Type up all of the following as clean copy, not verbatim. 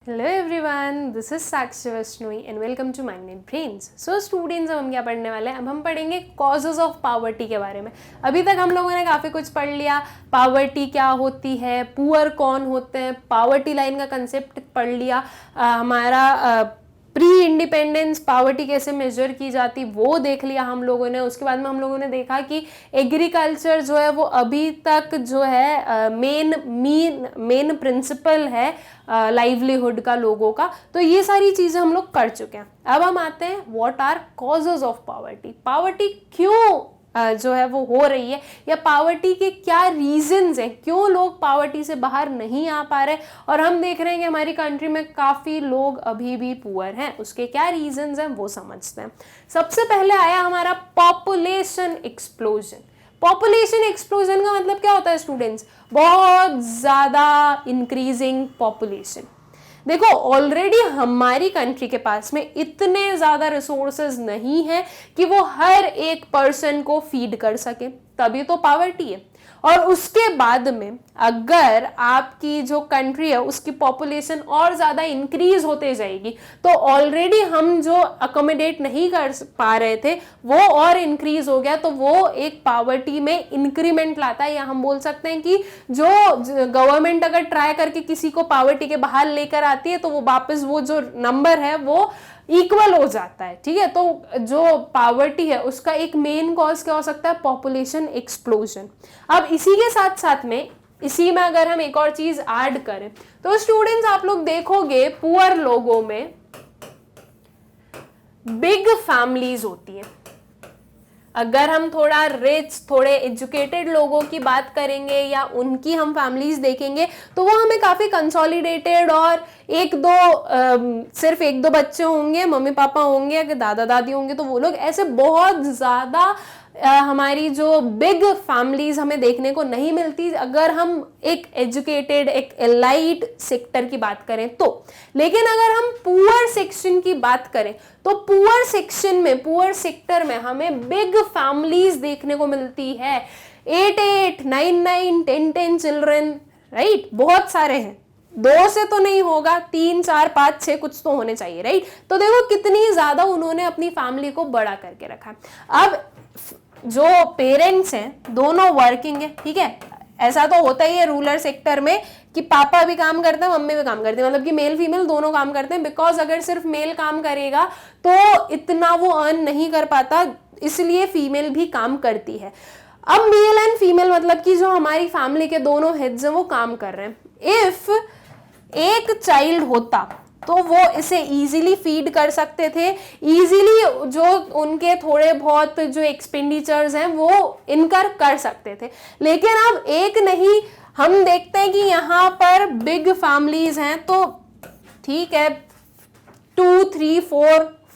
Hello everyone, this is Sakshi Vaishnoi and welcome to mind and brains. So students, अब हम क्या पढ़ने वाले हैं? अब हम पढ़ेंगे कॉजेज ऑफ पावर्टी के बारे में। अभी तक हम लोगों ने काफ़ी कुछ पढ़ लिया। पावर्टी क्या होती है, पुअर कौन होते हैं, पावर्टी लाइन का कंसेप्ट पढ़ लिया। हमारा प्री इंडिपेंडेंस पावर्टी कैसे मेजर की जाती वो देख लिया हम लोगों ने। उसके बाद में हम लोगों ने देखा कि एग्रीकल्चर जो है वो अभी तक जो है मेन प्रिंसिपल है लाइवलीहुड का लोगों का। तो ये सारी चीजें हम लोग कर चुके हैं। अब हम आते हैं what are causes of poverty. Poverty क्यों जो है वो हो रही है, या पावर्टी के क्या रीजंस हैं, क्यों लोग पावर्टी से बाहर नहीं आ पा रहे। और हम देख रहे हैं कि हमारी कंट्री में काफी लोग अभी भी पुअर हैं, उसके क्या रीजंस हैं वो समझते हैं। सबसे पहले आया हमारा पॉपुलेशन एक्सप्लोजन। पॉपुलेशन एक्सप्लोजन का मतलब क्या होता है स्टूडेंट्स? बहुत ज्यादा इंक्रीजिंग पॉपुलेशन। देखो, ऑलरेडी हमारी कंट्री के पास में इतने ज्यादा रिसोर्सेज नहीं है कि वो हर एक पर्सन को फीड कर सके, तभी तो पावर्टी है। और उसके बाद में अगर आपकी जो कंट्री है उसकी पॉपुलेशन और ज्यादा इंक्रीज होते जाएगी तो ऑलरेडी हम जो अकोमोडेट नहीं कर पा रहे थे वो और इंक्रीज हो गया, तो वो एक पावर्टी में इंक्रीमेंट लाता है। या हम बोल सकते हैं कि जो गवर्नमेंट अगर ट्राई करके किसी को पावर्टी के बाहर लेकर आती है तो वो वापस वो जो नंबर है वो इक्वल हो जाता है। ठीक है, तो जो पावर्टी है उसका एक मेन कॉज क्या हो सकता है? Population explosion. अब इसी के साथ साथ में इसी में अगर हम एक और चीज ऐड करें तो स्टूडेंट्स आप लोग देखोगे पुअर लोगों में बिग फैमिलीज होती है। अगर हम थोड़ा रिच, थोड़े एजुकेटेड लोगों की बात करेंगे या उनकी हम फैमिलीज देखेंगे तो वो हमें काफी कंसोलिडेटेड और सिर्फ एक दो बच्चे होंगे, मम्मी पापा होंगे, अगर दादा दादी होंगे तो वो लोग ऐसे बहुत ज्यादा हमारी जो बिग फैमिलीज हमें देखने को नहीं मिलती अगर हम एक एजुकेटेड, एक एलाइट सेक्टर की बात करें तो। लेकिन अगर हम पुअर सेक्शन की बात करें तो पुअर सेक्शन में, पुअर सेक्टर में हमें बिग फैमिलीज देखने को मिलती है। 8, 9, 10 चिल्ड्रन, राइट? बहुत सारे हैं, 2 से तो नहीं होगा, 3, 4, 5, 6 कुछ तो होने चाहिए, राइट? तो देखो कितनी ज्यादा उन्होंने अपनी फैमिली को बड़ा करके रखा। अब जो पेरेंट्स हैं दोनों वर्किंग है, ठीक है। ऐसा तो होता ही है रूरल सेक्टर में कि पापा भी काम करते हैं, मम्मी भी काम करती है, मतलब कि मेल फीमेल दोनों काम करते हैं। बिकॉज अगर सिर्फ मेल काम करेगा तो इतना वो अर्न नहीं कर पाता, इसलिए फीमेल भी काम करती है। अब मेल एंड फीमेल मतलब कि जो हमारी फैमिली के दोनों हेड्स हैं वो काम कर रहे हैं। इफ एक चाइल्ड होता तो वो इसे इजीली फीड कर सकते थे, इजीली जो उनके थोड़े बहुत जो एक्सपेंडिचर्स हैं वो इनकर कर सकते थे। लेकिन अब एक नहीं, हम देखते हैं कि यहाँ पर बिग फैमिलीज हैं तो ठीक है, 2, 3,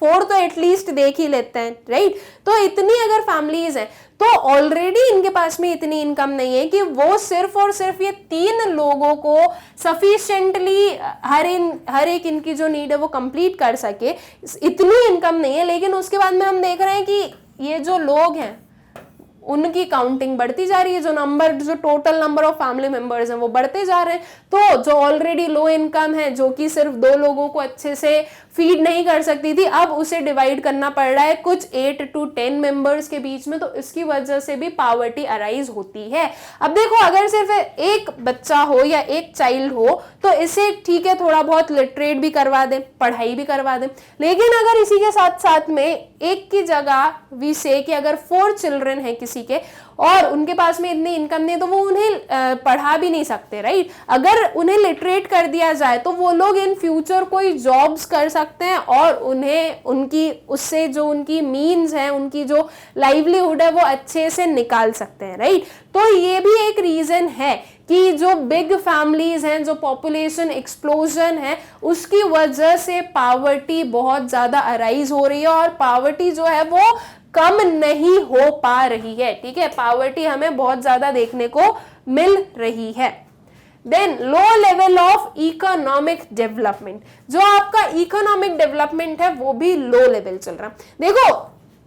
4 तो एटलीस्ट देख ही लेते हैं, राइट? तो इतनी अगर फैमिलीज हैं तो ऑलरेडी इनके पास में इतनी इनकम नहीं है कि वो सिर्फ और सिर्फ ये 3 लोगों को सफिशिएंटली हर एक इनकी जो नीड है वो कंप्लीट कर सके, इतनी इनकम नहीं है। लेकिन उसके बाद में हम देख रहे हैं कि ये जो लोग हैं उनकी काउंटिंग बढ़ती जा रही है, जो total number of family members हैं वो बढ़ते जा रहे हैं। तो जो ऑलरेडी लो इनकम है, जो कि सिर्फ 2 लोगों को अच्छे से फीड नहीं कर सकती थी, अब उसे डिवाइड करना पड़ रहा है कुछ 8 to 10 मेंबर्स के बीच में, तो इसकी वजह से भी पावर्टी अराइज होती है। अब देखो, अगर सिर्फ एक बच्चा हो या एक चाइल्ड हो तो इसे ठीक है थोड़ा बहुत लिटरेट भी करवा दें, पढ़ाई भी करवा दें। लेकिन अगर इसी के साथ साथ में एक की जगह वी से कि अगर 4 चिल्ड्रन है किसी के और उनके पास में इतनी इनकम नहीं तो वो उन्हें पढ़ा भी नहीं सकते, राइट? अगर उन्हें लिटरेट कर दिया जाए तो वो लोग इन फ्यूचर कोई जॉब्स कर सकते हैं और उन्हें उनकी उससे जो उनकी मीन्स है, उनकी जो लाइवलीहुड है वो अच्छे से निकाल सकते हैं, राइट? तो ये भी एक रीजन है कि जो बिग फैमिलीज हैं, जो पॉपुलेशन एक्सप्लोजन है, उसकी वजह से पावर्टी बहुत ज्यादा अराइज हो रही है और पावर्टी जो है वो कम नहीं हो पा रही है। ठीक है, पावर्टी हमें बहुत ज्यादा देखने को मिल रही है। Then low level of economic development, जो आपका इकोनॉमिक डेवलपमेंट है वो भी लो लेवल चल रहा है। देखो,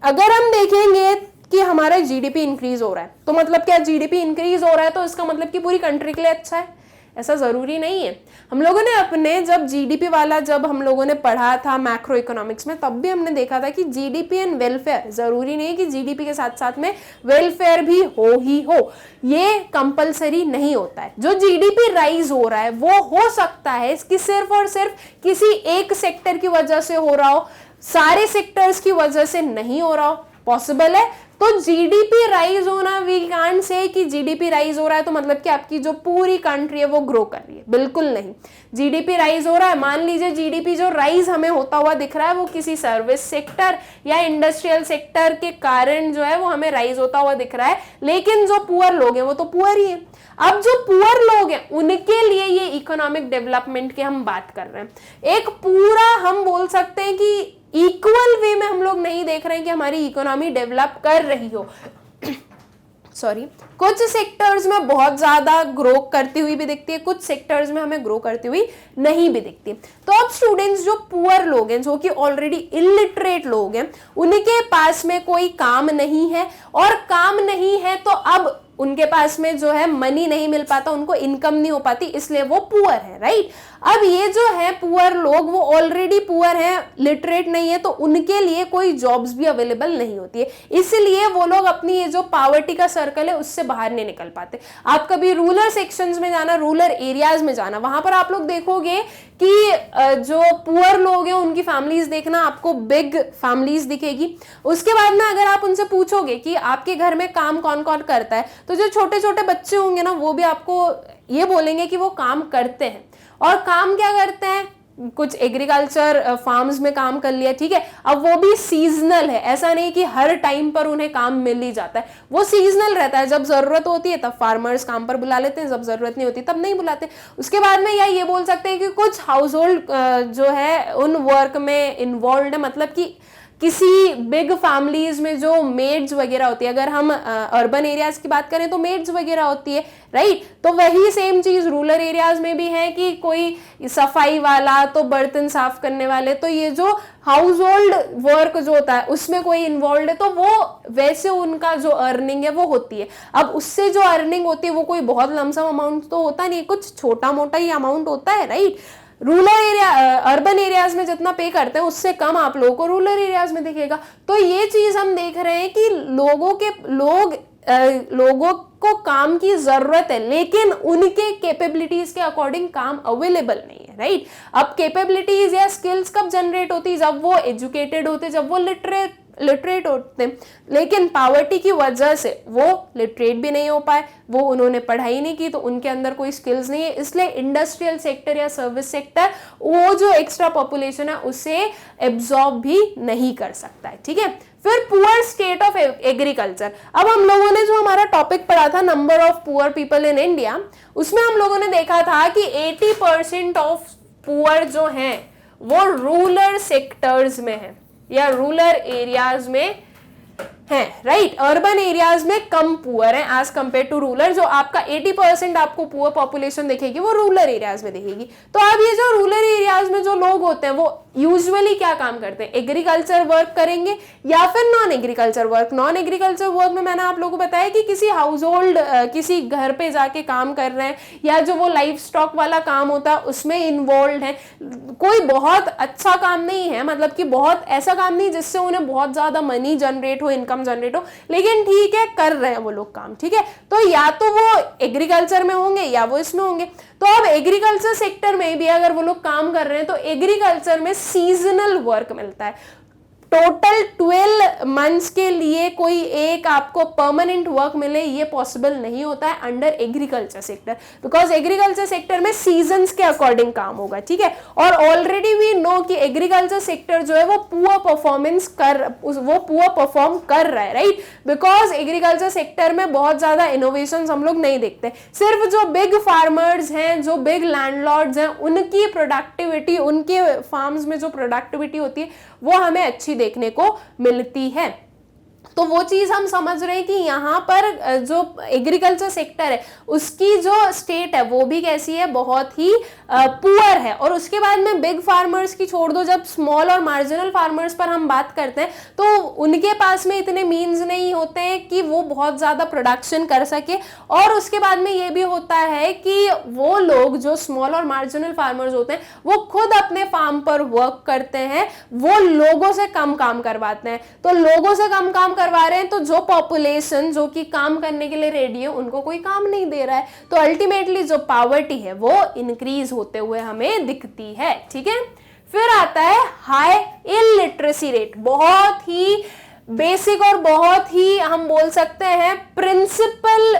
अगर हम देखेंगे कि हमारा जीडीपी इंक्रीज हो रहा है तो मतलब क्या जीडीपी इंक्रीज हो रहा है तो इसका मतलब कि पूरी कंट्री के लिए अच्छा है? ऐसा जरूरी नहीं है। हम लोगों ने अपने जब जीडीपी वाला जब हम लोगों ने पढ़ा था मैक्रो इकोनॉमिक्स में, तब भी हमने देखा था कि जीडीपी एंड वेलफेयर, जरूरी नहीं है कि जीडीपी के साथ साथ में वेलफेयर भी ही हो, ये कंपलसरी नहीं होता है। जो जीडीपी राइज हो रहा है वो हो सकता है कि सिर्फ और सिर्फ किसी एक सेक्टर की वजह से हो रहा हो, सारे सेक्टर्स की वजह से नहीं हो रहा हो, पॉसिबल है। तो जीडीपी राइज होना, वी कांट से कि जीडीपी राइज हो रहा है तो मतलब कि आपकी जो पूरी कंट्री है वो ग्रो कर रही है, बिल्कुल नहीं। जीडीपी राइज हो रहा है, मान लीजिए जीडीपी जो राइज हमें होता हुआ दिख रहा है वो किसी सर्विस सेक्टर या इंडस्ट्रियल सेक्टर के कारण जो है वो हमें राइज होता हुआ दिख रहा है, लेकिन जो पुअर लोग हैं वो तो पुअर ही है। अब जो पुअर लोग हैं उनके लिए ये इकोनॉमिक डेवलपमेंट की हम बात कर रहे हैं। एक पूरा हम बोल सकते हैं कि इक्वल वे में हम लोग नहीं देख रहे हैं कि हमारी इकोनॉमी डेवलप कर रही हो। सॉरी, कुछ सेक्टर्स में बहुत ज्यादा ग्रो करती हुई भी दिखती है, कुछ सेक्टर्स में हमें ग्रो करती हुई नहीं भी दिखती। तो अब स्टूडेंट्स जो पुअर लोग हैं, जो कि ऑलरेडी इलिटरेट लोग हैं, उनके पास में कोई काम नहीं है, और काम नहीं है तो अब उनके पास में जो है मनी नहीं मिल पाता, उनको इनकम नहीं हो पाती, इसलिए वो पुअर है, राइट। अब ये जो है पुअर लोग वो ऑलरेडी पुअर हैं, लिटरेट नहीं है, तो उनके लिए कोई जॉब्स भी अवेलेबल नहीं होती है, इसलिए वो लोग अपनी ये जो पॉवर्टी का सर्कल है उससे बाहर नहीं निकल पाते। आप कभी रूरल सेक्शंस में जाना, रूरल एरियाज में जाना, वहां पर आप लोग देखोगे कि जो पुअर लोग हैं उनकी फैमिलीज देखना आपको बिग फैमिलीज दिखेगी। उसके बाद में अगर आप उनसे पूछोगे कि आपके घर में काम कौन कौन करता है, तो जो छोटे छोटे बच्चे होंगे ना वो भी आपको ये बोलेंगे कि वो काम करते हैं। और काम क्या करते हैं, कुछ एग्रीकल्चर फार्म्स में काम कर लिया, ठीक है। अब वो भी सीजनल है, ऐसा नहीं कि हर टाइम पर उन्हें काम मिल ही जाता है, वो सीजनल रहता है। जब जरूरत होती है तब फार्मर्स काम पर बुला लेते हैं, जब जरूरत नहीं होती तब नहीं बुलाते। उसके बाद में या ये बोल सकते हैं कि कुछ हाउस होल्ड जो है उन वर्क में इन्वॉल्व है, मतलब कि किसी बिग फैमिलीज में जो मेड्स वगैरह होती है, अगर हम अर्बन एरियाज की बात करें तो मेड्स वगैरह होती है, राइट। तो वही सेम चीज रूरल एरियाज में भी है कि कोई सफाई वाला, तो बर्तन साफ करने वाले, तो ये जो हाउस होल्ड वर्क जो होता है उसमें कोई इन्वॉल्व है, तो वो वैसे उनका जो अर्निंग है वो होती है। अब उससे जो अर्निंग होती है वो कोई बहुत लमसम अमाउंट तो होता नहीं, कुछ छोटा मोटा ही अमाउंट होता है, right. Rural area, urban areas में जितना पे करते हैं उससे कम आप लोगों को रूरल एरियाज में दिखेगा। तो ये चीज हम देख रहे हैं कि लोगों को काम की जरूरत है, लेकिन उनके कैपेबिलिटीज के अकॉर्डिंग काम अवेलेबल नहीं है, राइट। अब कैपेबिलिटीज या स्किल्स कब जनरेट होती है, जब वो एजुकेटेड होते, जब वो लिटरेट होते हैं, लेकिन पॉवर्टी की वजह से वो लिटरेट भी नहीं हो पाए, वो उन्होंने पढ़ाई नहीं की, तो उनके अंदर कोई स्किल्स नहीं है, इसलिए इंडस्ट्रियल सेक्टर या सर्विस सेक्टर वो जो एक्स्ट्रा पॉपुलेशन है उसे एब्जॉर्ब भी नहीं कर सकता है, ठीक है। फिर पुअर स्टेट ऑफ एग्रीकल्चर। अब हम लोगों ने जो हमारा टॉपिक पढ़ा था number of poor people in India, उसमें हम लोगों ने देखा था कि 80% ऑफ पुअर जो हैं वो रूरल सेक्टर्स में है या रूरल एरियाज में है, राइट। अर्बन एरियाज में कम पुअर है एज कंपेयर टू रूरल। जो आपका 80% आपको पुअर पॉपुलेशन दिखेगी वो रूरल एरियाज में दिखेगी। तो अब ये जो रूरल एरियाज में जो लोग होते हैं वो यूजुअली क्या काम करते हैं, एग्रीकल्चर वर्क करेंगे या फिर non agriculture work. Non agriculture work में मैंने आप लोगों को बताया कि किसी हाउस होल्ड, किसी घर पे जाके काम कर रहे हैं, या जो वो लाइफ स्टॉक वाला काम होता है उसमें इन्वॉल्व है। कोई बहुत अच्छा काम नहीं है, मतलब कि बहुत ऐसा काम नहीं जिससे उन्हें बहुत ज्यादा मनी जनरेट हो, इनकम जनरेट हो, लेकिन ठीक है कर रहे हैं वो लोग काम, ठीक है। तो या तो वो एग्रीकल्चर में होंगे या वो इसमें होंगे। तो अब एग्रीकल्चर सेक्टर में भी अगर वो लोग काम कर रहे हैं तो एग्रीकल्चर में सीजनल वर्क मिलता है। टोटल 12 मंथ्स के लिए कोई एक आपको परमानेंट वर्क मिले ये पॉसिबल नहीं होता है under agriculture sector, because agriculture sector में सीजन्स के अकॉर्डिंग काम होगा, ठीक है। और ऑलरेडी वी नो कि एग्रीकल्चर सेक्टर जो है वो पुअर परफॉर्म कर रहा है, राइट। बिकॉज एग्रीकल्चर सेक्टर में बहुत ज्यादा इनोवेशन हम लोग नहीं देखते। सिर्फ जो बिग फार्मर्स हैं, जो बिग लैंडलॉर्ड्स हैं, उनकी प्रोडक्टिविटी, उनके फार्म्स में जो प्रोडक्टिविटी होती है वो हमें अच्छी देखने को मिलती है। तो वो चीज हम समझ रहे हैं कि यहाँ पर जो एग्रीकल्चर सेक्टर है उसकी जो स्टेट है वो भी कैसी है, बहुत ही पुअर है। और उसके बाद में बिग फार्मर्स की छोड़ दो, जब स्मॉल और मार्जिनल फार्मर्स पर हम बात करते हैं तो उनके पास में इतने मीन्स नहीं होते हैं कि वो बहुत ज्यादा प्रोडक्शन कर सके। और उसके बाद में ये भी होता है कि वो लोग जो स्मॉल और मार्जिनल फार्मर्स होते हैं वो खुद अपने फार्म पर वर्क करते हैं, वो लोगों से कम काम करवाते हैं। तो लोगों से कम काम करवा रहे हैं तो जो पॉपुलेशन जो कि काम करने के लिए रेडी है उनको कोई काम नहीं दे रहा है, तो अल्टीमेटली जो पॉवर्टी है वो इंक्रीज होते हुए हमें दिखती है। ठीक है, फिर आता है हाई इलिटरेसी रेट, बहुत ही बेसिक और बहुत ही हम बोल सकते हैं प्रिंसिपल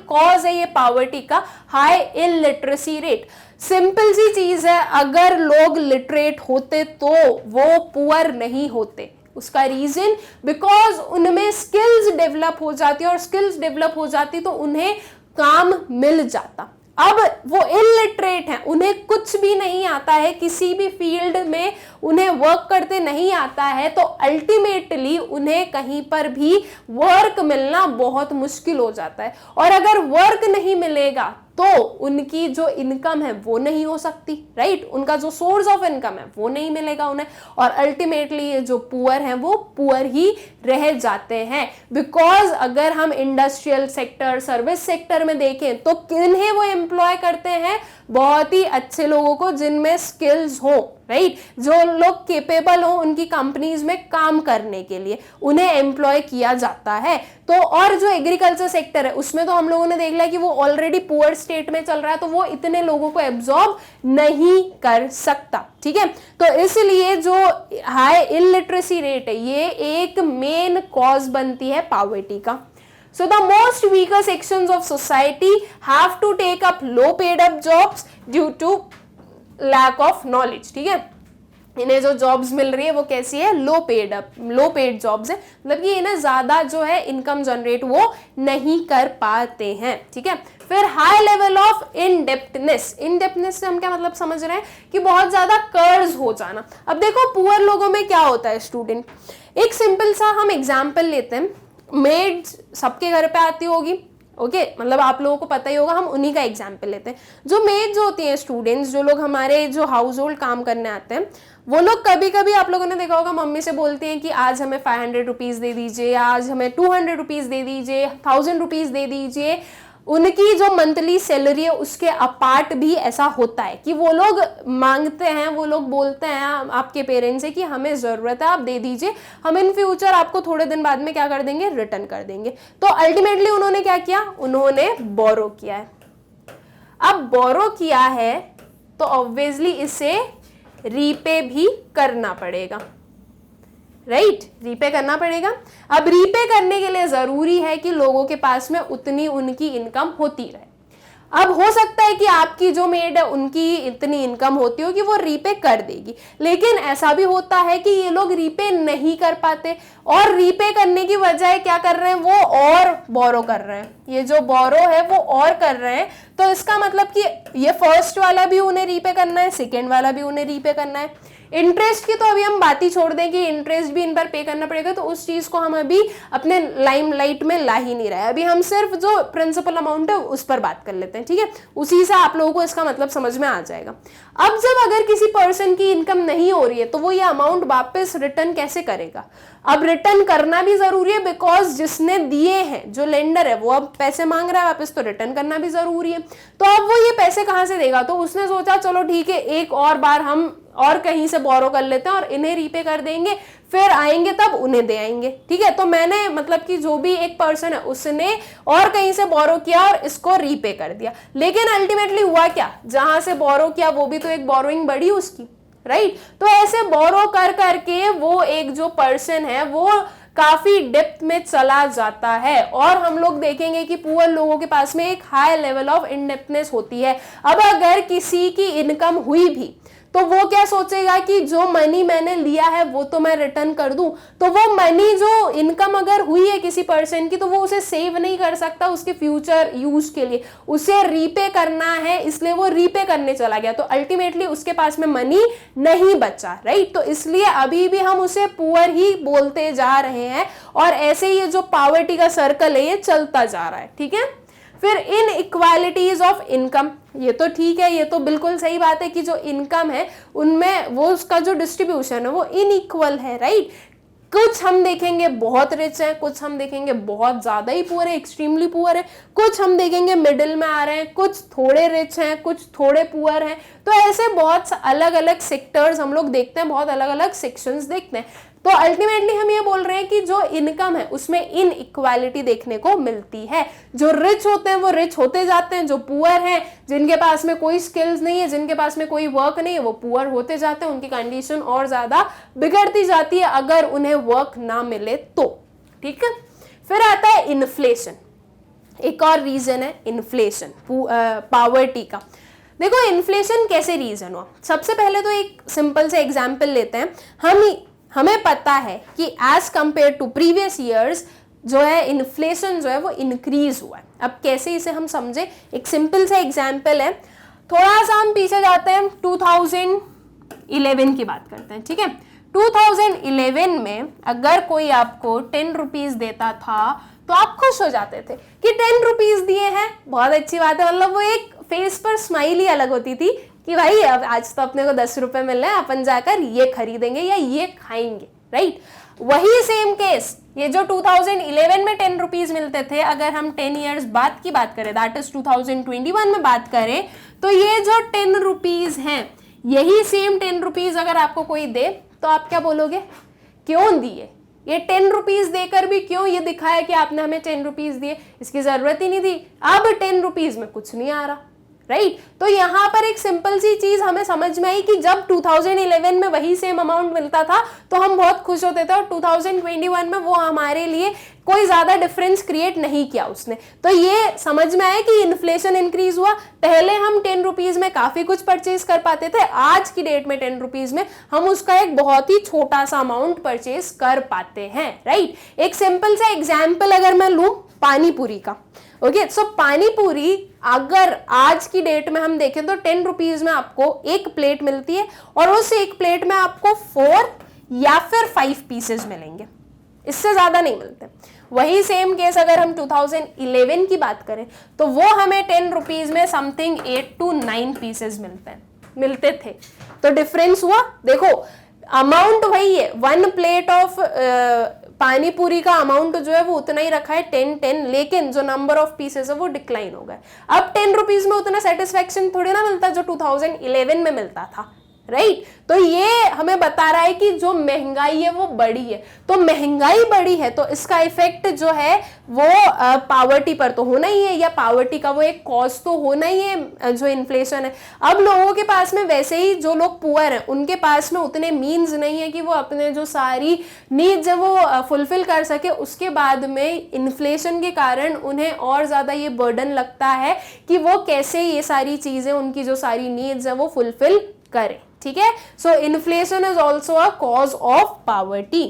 कॉज है ये पॉवर्टी का, हाई इलिटरेसी रेट। सिंपल सी चीज है, अगर लोग लिटरेट होते तो वो पुअर नहीं होते। उसका रीजन बिकॉज उनमें स्किल्स डेवलप हो जाती, और स्किल्स डेवलप हो जाती तो उन्हें काम मिल जाता। अब वो इलिटरेट हैं, उन्हें कुछ भी नहीं आता है, किसी भी फील्ड में उन्हें वर्क करते नहीं आता है, तो अल्टीमेटली उन्हें कहीं पर भी वर्क मिलना बहुत मुश्किल हो जाता है। और अगर वर्क नहीं मिलेगा तो उनकी जो इनकम है वो नहीं हो सकती, राइट? उनका जो सोर्स ऑफ इनकम है वो नहीं मिलेगा उन्हें, और अल्टीमेटली ये जो पुअर हैं वो पुअर ही रह जाते हैं। बिकॉज अगर हम इंडस्ट्रियल सेक्टर, सर्विस सेक्टर में देखें तो किन्हें वो एम्प्लॉय करते हैं, बहुत ही अच्छे लोगों को जिनमें स्किल्स हो, राइट? जो लोग केपेबल हो उनकी कंपनीज में काम करने के लिए उन्हें एम्प्लॉय किया जाता है। तो और जो एग्रीकल्चर सेक्टर है उसमें तो हम लोगों ने देख लिया कि वो ऑलरेडी पुअर स्टेट में चल रहा है, तो वो इतने लोगों को एब्जॉर्ब नहीं कर सकता। ठीक है, तो इसलिए जो हाई इलिटरेसी रेट है ये एक मेन कॉज बनती है पॉवर्टी का। So the most weaker sections of society have to take up low paid up jobs due to lack of knowledge. ठीक है, इन्हें जो जॉब्स मिल रही है वो कैसी है, लो पेड जॉब्स है, मतलब कि इन्हें ज्यादा जो है इनकम जनरेट वो नहीं कर पाते हैं। ठीक है, फिर हाई लेवल ऑफ इनडेप्टनेस से हम क्या मतलब समझ रहे हैं कि बहुत ज्यादा कर्ज हो जाना। अब देखो पुअर लोगों में क्या होता है स्टूडेंट, एक सिंपल सा हम एग्जाम्पल लेते हैं, मेड सबके घर पे आती होगी, ओके, मतलब आप लोगों को पता ही होगा, हम उन्हीं का एग्जाम्पल लेते हैं। जो मेड जो होती हैं स्टूडेंट्स, जो लोग हमारे जो हाउस होल्ड काम करने आते हैं, वो लोग कभी कभी आप लोगों ने देखा होगा मम्मी से बोलती हैं कि आज हमें 500 रुपीज दे दीजिए, आज हमें 200 रुपीज दे दीजिए, 1000 रुपीज दे दीजिए। उनकी जो मंथली सैलरी है उसके अपार्ट भी ऐसा होता है कि वो लोग मांगते हैं, वो लोग बोलते हैं आपके पेरेंट्स से कि हमें ज़रूरत है, आप दे दीजिए, हम इन फ्यूचर आपको थोड़े दिन बाद में क्या कर देंगे, रिटर्न कर देंगे। तो अल्टीमेटली उन्होंने क्या किया, उन्होंने बोरो किया है। अब बोरो किया है तो ऑब्वियसली इसे रीपे भी करना पड़ेगा, राइट? रीपे करना पड़ेगा। अब रीपे करने के लिए जरूरी है कि लोगों के पास में उतनी उनकी इनकम होती रहे। अब हो सकता है कि आपकी जो मेड है उनकी इतनी इनकम होती हो कि वो रीपे कर देगी, लेकिन ऐसा भी होता है कि ये लोग रीपे नहीं कर पाते, और रीपे करने की वजह क्या कर रहे हैं, वो और बोरो कर रहे हैं। ये जो बोरो है वो और कर रहे हैं, तो इसका मतलब कि ये फर्स्ट वाला भी उन्हें रीपे करना है, सेकेंड वाला भी उन्हें रीपे करना है। इंटरेस्ट की तो अभी हम बात ही छोड़ दें कि इंटरेस्ट भी इन पर पे करना पड़ेगा, तो उस चीज को हम अभी अपने लाइमलाइट में ला ही नहीं रहे। अभी हम सिर्फ जो प्रिंसिपल अमाउंट है उस पर बात कर लेते हैं, ठीक है? उसी से आप लोगों को इसका मतलब समझ में आ जाएगा। अब जब अगर किसी पर्सन की इनकम नहीं हो रही है तो वो ये अमाउंट वापस रिटर्न कैसे करेगा? अब रिटर्न करना भी जरूरी है, बिकॉज जिसने दिए हैं, जो लेंडर है, वो अब पैसे मांग रहा है वापस, तो रिटर्न करना भी जरूरी है। तो अब वो ये पैसे कहां से देगा? तो उसने सोचा चलो ठीक है, एक और बार हम और कहीं से बोरो कर लेते हैं और इन्हें रीपे कर देंगे, फिर आएंगे तब उन्हें दे आएंगे। ठीक है, तो मैंने मतलब कि जो भी एक पर्सन है उसने और कहीं से बोरो किया और इसको रीपे कर दिया, लेकिन अल्टीमेटली हुआ क्या, जहां से बोरो किया वो भी तो एक बोरोइंग बढ़ी उसकी, राइट? तो ऐसे बोरो कर करके वो एक जो पर्सन है वो काफी डेप्थ में चला जाता है, और हम लोग देखेंगे कि पुअर लोगों के पास में एक हाई लेवल ऑफ इंडेप्टनेस होती है। अब अगर किसी की इनकम हुई भी तो वो क्या सोचेगा कि जो मनी मैंने लिया है वो तो मैं रिटर्न कर दूं, तो वो मनी जो इनकम अगर हुई है किसी पर्सन की तो वो उसे सेव नहीं कर सकता उसके फ्यूचर यूज के लिए, उसे रीपे करना है, इसलिए वो रीपे करने चला गया, तो अल्टीमेटली उसके पास में मनी नहीं बचा, राइट। तो इसलिए अभी भी हम उसे पुअर ही बोलते जा रहे हैं और ऐसे ही जो पॉवर्टी का सर्कल है ये चलता जा रहा है, ठीक है। फिर इन इक्वालिटीज ऑफ इनकम, ये तो ठीक है, ये तो बिल्कुल सही बात है कि जो इनकम है उनमें वो उसका जो डिस्ट्रीब्यूशन है वो इनइक्वल है, राइट। कुछ हम देखेंगे बहुत रिच है, कुछ हम देखेंगे बहुत ज्यादा ही पुअर है, एक्सट्रीमली पुअर है, कुछ हम देखेंगे मिडिल में आ रहे हैं, कुछ थोड़े रिच हैं, कुछ थोड़े पुअर हैं। तो ऐसे बहुत अलग अलग सेक्टर्स हम लोग देखते हैं, बहुत अलग अलग सेक्शंस देखते हैं। तो अल्टीमेटली हम ये बोल रहे हैं कि जो इनकम है उसमें इन इक्वालिटी देखने को मिलती है। जो रिच होते हैं वो रिच होते जाते हैं, जो पुअर हैं जिनके पास में कोई स्किल्स नहीं है, जिनके पास में कोई वर्क नहीं है, वो पुअर होते जाते हैं, उनकी कंडीशन और ज्यादा बिगड़ती जाती है अगर उन्हें वर्क ना मिले तो, ठीक है। फिर आता है इन्फ्लेशन, एक और रीजन है इन्फ्लेशन पॉवर्टी का। देखो इन्फ्लेशन कैसे रीजन हुआ, सबसे पहले तो एक सिंपल से एग्जाम्पल लेते हैं। हमें पता है कि as compared to previous years जो है इन्फ्लेशन जो है वो इंक्रीज हुआ है। अब कैसे इसे हम समझे, एक सिंपल सा एग्जाम्पल है, थोड़ा सा हम पीछे जाते हैं, 2011 की बात करते हैं, ठीक है। 2011 में अगर कोई आपको 10 रुपीज देता था तो आप खुश हो जाते थे कि 10 रुपीज दिए हैं, बहुत अच्छी बात है, मतलब वो एक फेस पर स्माइल ही अलग होती थी कि भाई अब आज तो अपने को 10 रुपए मिल रहे हैं, अपन जाकर ये खरीदेंगे या ये खाएंगे, राइट। वही सेम केस, ये जो 2011 में 10 रुपीज मिलते थे, अगर हम 10 इयर्स बाद की बात करें, दैट इज 2021 में बात करें, तो ये जो 10 रुपीज हैं, यही सेम 10 रुपीज अगर आपको कोई दे तो आप क्या बोलोगे, क्यों दिए, ये 10 रुपीज देकर भी क्यों ये दिखाया कि आपने हमें 10 रुपीज दिए, इसकी जरूरत ही नहीं थी। अब 10 रुपीज में कुछ नहीं आ रहा, राइट। तो यहाँ पर एक सिंपल सी चीज हमें समझ में आई कि जब 2011 में वही सेम अमाउंट मिलता था तो हम बहुत खुश होते थे, और 2021 में वो हमारे लिए कोई ज्यादा डिफरेंस क्रिएट नहीं किया उसने। तो ये समझ में आया कि इन्फ्लेशन इंक्रीज हुआ, पहले हम 10 रुपीज में काफी कुछ परचेज कर पाते थे, आज की डेट में 10 रुपीज में हम उसका एक बहुत ही छोटा सा अमाउंट परचेज कर पाते हैं, राइट। एक सिंपल सा एग्जाम्पल अगर मैं लूं पानी पूरी का, ओके, सो पानी पूरी अगर आज की डेट में हम देखें तो 10 रुपीज में आपको एक प्लेट मिलती है, और उस एक प्लेट में आपको 4 या फिर 5 पीसेस मिलेंगे, इससे ज्यादा नहीं मिलते। वही सेम केस अगर हम 2011 की बात करें तो वो हमें 10 रुपीज में समथिंग 8 to 9 पीसेस मिलते थे। तो डिफरेंस हुआ, देखो अमाउंट वही है, 1 प्लेट ऑफ पानी पूरी का अमाउंट जो है वो उतना ही रखा है 10, लेकिन जो नंबर ऑफ पीसेस है वो डिक्लाइन हो गए। अब 10 रुपीज में उतना सेटिस्फेक्शन थोड़ी ना मिलता जो 2011 में मिलता था, राइट। तो ये हमें बता रहा है कि जो महंगाई है वो बढ़ी है, तो महंगाई बढ़ी है तो इसका इफेक्ट जो है वो पॉवर्टी पर तो होना ही है, या पॉवर्टी का वो एक कॉज तो होना ही है जो इन्फ्लेशन है। अब लोगों के पास में वैसे ही जो लोग पुअर हैं उनके पास में उतने मीन्स नहीं है कि वो अपने जो सारी नीड्स है वो फुलफिल कर सके, उसके बाद में इन्फ्लेशन के कारण उन्हें और ज्यादा ये बर्डन लगता है कि वो कैसे ये सारी चीजें, उनकी जो सारी नीड्स है वो फुलफिल करें, ठीक है। सो inflation is also a cause of poverty.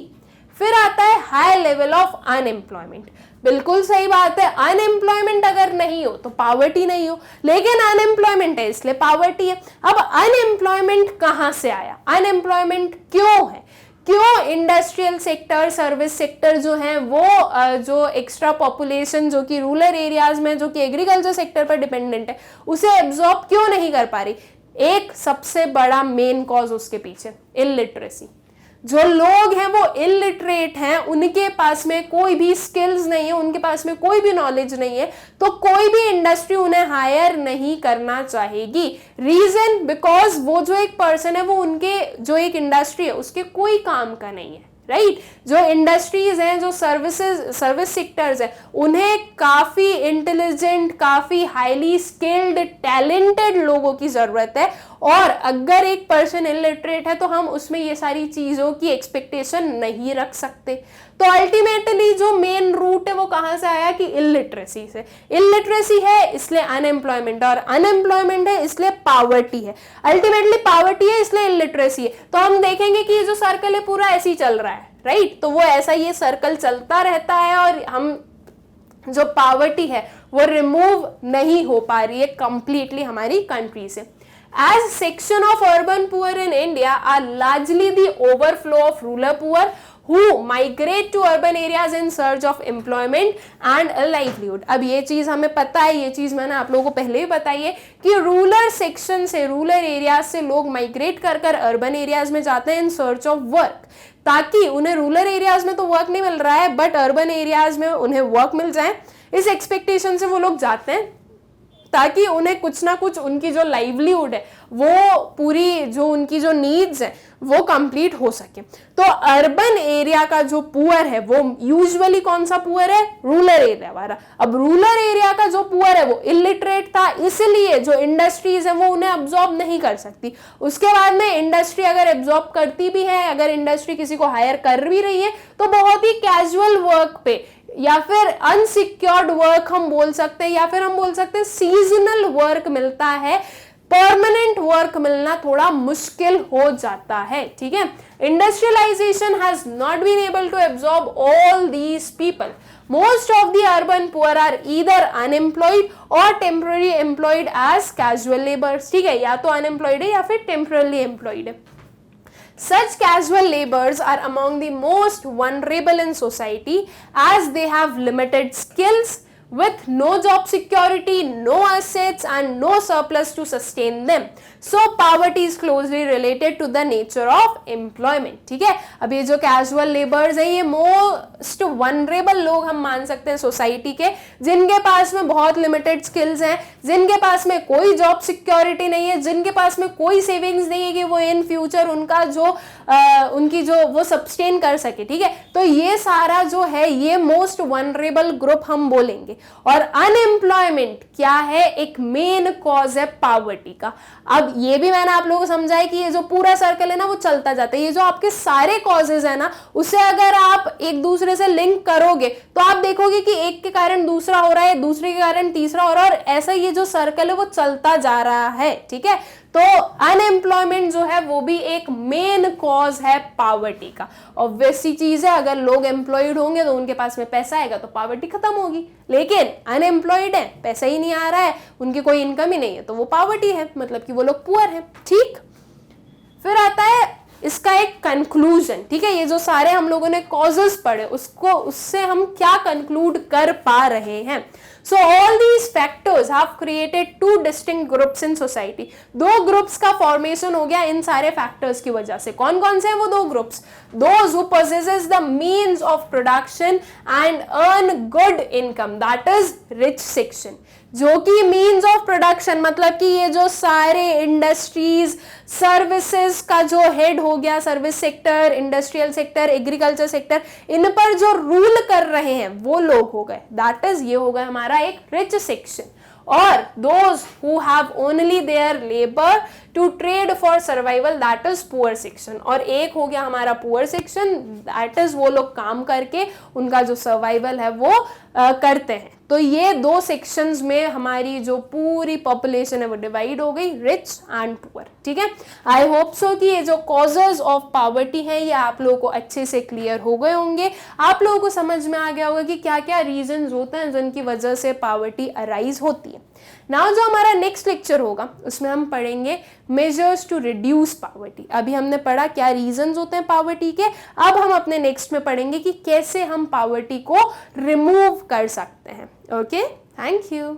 फिर आता है हाई लेवल ऑफ अनएम्प्लॉयमेंट। बिल्कुल सही बात है, अनएम्प्लॉयमेंट अगर नहीं हो तो पॉवर्टी नहीं हो, लेकिन अनएम्प्लॉयमेंट है इसलिए पॉवर्टी है। अब अनएम्प्लॉयमेंट कहां से आया, अनएम्प्लॉयमेंट क्यों है, क्यों इंडस्ट्रियल सेक्टर, सर्विस सेक्टर जो है वो जो एक्स्ट्रा पॉपुलेशन जो कि रूरल एरियाज में, जो कि एग्रीकल्चर सेक्टर पर डिपेंडेंट है, उसे एब्जॉर्ब क्यों नहीं कर पा रही। एक सबसे बड़ा मेन कॉज उसके पीछे इलिटरेसी। जो लोग हैं वो इलिटरेट हैं, उनके पास में कोई भी स्किल्स नहीं है, उनके पास में कोई भी नॉलेज नहीं है, तो कोई भी इंडस्ट्री उन्हें हायर नहीं करना चाहेगी। रीजन बिकॉज वो जो एक पर्सन है वो उनके जो एक इंडस्ट्री है उसके कोई काम का नहीं है, राइट। जो इंडस्ट्रीज हैं, जो सर्विस सेक्टर्स हैं, उन्हें काफी इंटेलिजेंट, काफी हाईली स्किल्ड, टैलेंटेड लोगों की जरूरत है, और अगर एक पर्सन इलिटरेट है तो हम उसमें ये सारी चीजों की एक्सपेक्टेशन नहीं रख सकते। तो अल्टीमेटली जो मेन रूट है वो कहां से आया कि इलिटरेसी से। इलिटरेसी है इसलिए अनएम्प्लॉयमेंट, और अनएम्प्लॉयमेंट है इसलिए पॉवर्टी है। अल्टीमेटली पॉवर्टी है इसलिए इलिटरेसी है। तो हम देखेंगे कि ये जो सर्कल है पूरा ऐसे ही चल रहा है, राइट। तो वो ऐसा ये सर्कल चलता रहता है और हम जो पॉवर्टी है वो रिमूव नहीं हो पा रही है कंप्लीटली हमारी कंट्री से। As section of urban poor in India are largely the overflow of rural poor who migrate to urban areas in search of employment and a livelihood। अब ये चीज हमें पता है, ये चीज मैंने आप लोगों को पहले ही बताई है कि रूरल सेक्शन से, रूरल एरियाज से लोग माइग्रेट कर कर अर्बन एरियाज में जाते हैं इन सर्च ऑफ वर्क, ताकि उन्हें रूरल एरियाज में तो वर्क नहीं मिल रहा है बट अर्बन एरियाज में उन्हें वर्क मिल जाए। इस एक्सपेक्टेशन से वो लोग जाते हैं ताकि उन्हें कुछ ना कुछ उनकी जो लाइवलीहुड है वो पूरी, जो उनकी जो नीड्स है वो कंप्लीट हो सके। तो अर्बन एरिया का जो पुअर है वो यूजुअली कौन सा पुअर है? रूरल एरिया वाला। अब रूरल एरिया का जो पुअर है वो इलिटरेट था, इसलिए जो इंडस्ट्रीज है वो उन्हें अब्सॉर्ब नहीं कर सकती। उसके बाद में इंडस्ट्री अगर एब्सॉर्ब करती भी है, अगर इंडस्ट्री किसी को हायर कर भी रही है तो बहुत ही कैजुअल वर्क पे या फिर अनसिक्योर्ड वर्क हम बोल सकते हैं, या फिर हम बोल सकते हैं सीजनल वर्क मिलता है। परमानेंट वर्क मिलना थोड़ा मुश्किल हो जाता है, ठीक है। Industrialisation has not been able to absorb all these people. Most of the urban poor are either unemployed or temporary employed as casual labours, ठीक है, या तो अनएम्प्लॉयड है या फिर टेम्पररी एम्प्लॉयड है। Such casual laborers are among the most vulnerable in society as they have limited skills with no job security, no assets and no surplus to sustain them. So poverty is closely related to the nature of employment, ठीक है। अब ये जो casual labours है ये most vulnerable लोग हम मान सकते हैं सोसाइटी के, जिनके पास में बहुत लिमिटेड स्किल्स हैं, जिनके पास में कोई जॉब सिक्योरिटी नहीं है, जिनके पास में कोई सेविंग्स नहीं है कि वो इन फ्यूचर उनका जो उनकी जो वो सब्सटेन कर सके, ठीक है। तो ये सारा जो है ये मोस्ट वनरेबल ग्रुप हम बोलेंगे। और अनएम्प्लॉयमेंट क्या है? एक मेन कॉज है पॉवर्टी का। अब ये भी मैंने आप लोगों को समझाया कि ये जो पूरा सर्कल है ना वो चलता जाता है। ये जो आपके सारे कॉजेज है ना उसे अगर आप एक दूसरे से लिंक करोगे तो आप देखोगे कि एक के कारण दूसरा हो रहा है, दूसरे के कारण तीसरा हो रहा है, और ऐसा ये जो सर्कल है वो चलता जा रहा है, ठीक है। तो अनएम्प्लॉयमेंट जो है वो भी एक मेन कॉज है पॉवर्टी का। ऑब्वियस सी चीज है, अगर लोग एम्प्लॉयड होंगे तो उनके पास में पैसा आएगा तो पॉवर्टी खत्म होगी, लेकिन अनएम्प्लॉयड है, पैसा ही नहीं आ रहा है, उनकी कोई इनकम ही नहीं है, तो वो पॉवर्टी है, मतलब कि वो लोग पुअर है, ठीक। फिर आता है इसका एक कंक्लूजन, ठीक है। ये जो सारे हम लोगों ने कॉजेस पढ़े उससे हम क्या कंक्लूड कर पा रहे हैं? So all these factors have created two distinct groups in society। दो ग्रुप्स का फॉर्मेशन हो गया इन सारे फैक्टर्स की वजह से। कौन कौन से हैं वो दो groups? Those who possesses the means of production and earn good income, that is rich section। जो कि मीन्स ऑफ प्रोडक्शन मतलब कि ये जो सारे इंडस्ट्रीज, सर्विसेज का जो हेड हो गया, service sector, industrial sector, agriculture sector, इन पर जो रूल कर रहे हैं वो लोग हो गए, दैट इज ये हो गया हमारा एक रिच सेक्शन। और those who have only their labor to trade for survival, that is poor section। और एक हो गया हमारा poor section, that is वो लोग काम करके उनका जो सर्वाइवल है वो करते हैं। तो ये दो सेक्शंस में हमारी जो पूरी पॉपुलेशन है वो डिवाइड हो गई, रिच एंड पुअर, ठीक है। आई होप सो कि ये जो कॉजेज ऑफ पॉवर्टी है ये आप लोगों को अच्छे से क्लियर हो गए होंगे। आप लोगों को समझ में आ गया होगा कि क्या क्या रीजंस होते हैं जिनकी वजह से पॉवर्टी अराइज होती है। नाउ जो हमारा नेक्स्ट लेक्चर होगा उसमें हम पढ़ेंगे मेजर्स टू रिड्यूस पॉवर्टी। अभी हमने पढ़ा क्या रीजंस होते हैं पॉवर्टी के, अब हम अपने नेक्स्ट में पढ़ेंगे कि कैसे हम पॉवर्टी को रिमूव कर सकते हैं। Okay, thank you.